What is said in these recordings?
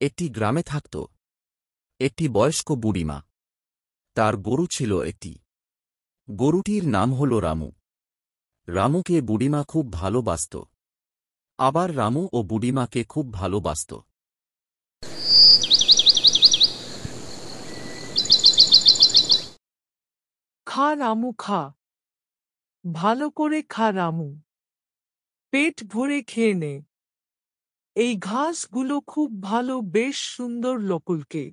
একটি গ্রামে থাকত একটি বয়স্ক বুড়িমা। তার গরু ছিল একটি। গরুটির নাম হল রামু। রামুকে বুড়িমা খুব ভালোবাসত। আবার রামু ও বুড়িমাকে খুব ভালোবাসত। খা রামু খা, ভালো করে খা রামু, পেট ভরে খেয়ে নে। এই ঘাসগুলো খুব ভালো, বেশ সুন্দর লোকলকে।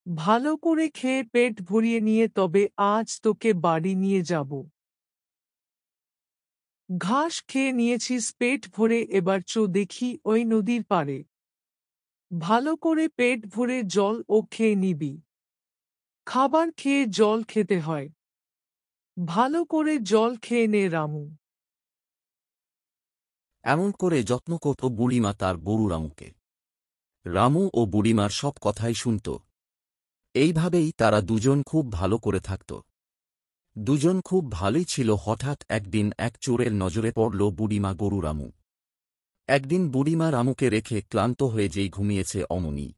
ভালো করে খেয়ে পেট ভরিয়ে নিয়ে তবে আজ তোকে বাড়ি নিয়ে যাব। ঘাস খেয়ে নিয়েছিস পেট ভরে, এবার চো দেখি ওই নদীর পাড়ে। ভালো করে পেট ভরে জল ও খেয়ে নিবি। খাবার খেয়ে জল খেতে হয়। ভালো করে জল খেয়ে নে রামু। এমন করে যত্ন করত বুড়িমা তার গরু রামুকে। রামু ও বুড়িমার সব কথাই শুনত। এইভাবেই তারা দুজন খুব ভালো করে থাকত। দুজন খুব ভালোই ছিল। হঠাৎ একদিন এক চোরের নজরে পড়ল বুড়িমা গরু রামু। একদিন বুড়িমা রামুকে রেখে ক্লান্ত হয়ে যেই ঘুমিয়েছে অমনি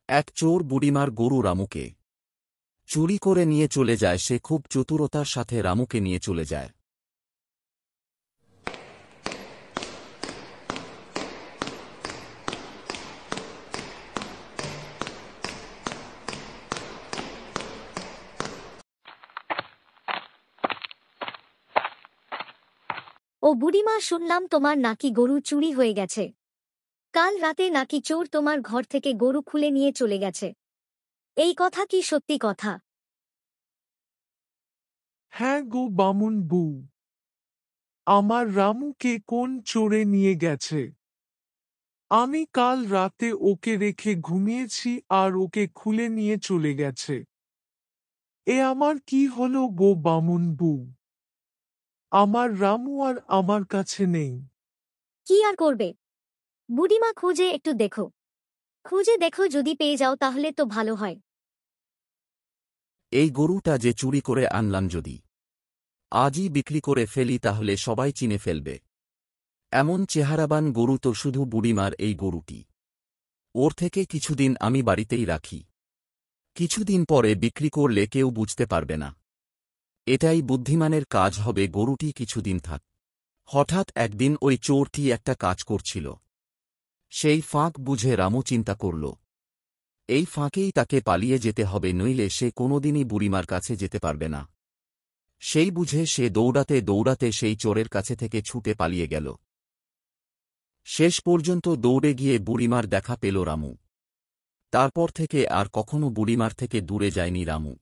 এক চোর বুড়িমার গরু রামুকে চুরি করে নিয়ে চলে যায়। সে খুব চতুরতার সাথে রামুকে নিয়ে চলে যায়। ও বুড়িমা, শুনলাম তোমার নাকি গরু চুরি হয়ে গেছে। কাল রাতে নাকি চোর তোমার ঘর থেকে গরু খুলে নিয়ে চলে গেছে। এই কথা কি সত্যি কথা? হ্যাঁ গো বামুন বউ, আমার রামুকে কোন চোরে নিয়ে গেছে। আমি কাল রাতে ওকে রেখে ঘুমিয়েছি আর ওকে খুলে নিয়ে চলে গেছে। এ আমার কি হলো গো বামুন বউ? আমার রামু আর আমার কাছে নেই। কি আর করবে? বুড়িমা, খুঁজে একটু দেখো। খুঁজে দেখো, যদি পেয়ে যাও তাহলে তো ভালো হয়। এই গরুটা যে চুরি করে আনলাম, যদি আজই বিক্রি করে ফেলি তাহলে সবাই চিনে ফেলবে। এমন চেহারাবান গরু তো শুধু বুড়িমার এই গরুটি। ওর থেকে কিছুদিন আমি বাড়িতেই রাখি। কিছুদিন পরে বিক্রি করলে কেউ বুঝতে পারবে না। এটাই বুদ্ধিমানের কাজ হবে। গরুটি কিছুদিন থাক। হঠাৎ একদিন ওই চোরটি একটা কাজ করছিল। সেই ফাঁক বুঝে রামু চিন্তা করল, এই ফাঁকেই তাকে পালিয়ে যেতে হবে, নইলে সে কোনোদিনই বুড়িমার কাছে যেতে পারবে না। সেই বুঝে সে দৌড়াতে দৌড়াতে সেই চোরের কাছে থেকে ছুটে পালিয়ে গেল। শেষ পর্যন্ত দৌড়ে গিয়ে বুড়িমার দেখা পেল রামু। তারপর থেকে আর কখনো বুড়িমার থেকে দূরে যায়নি রামু।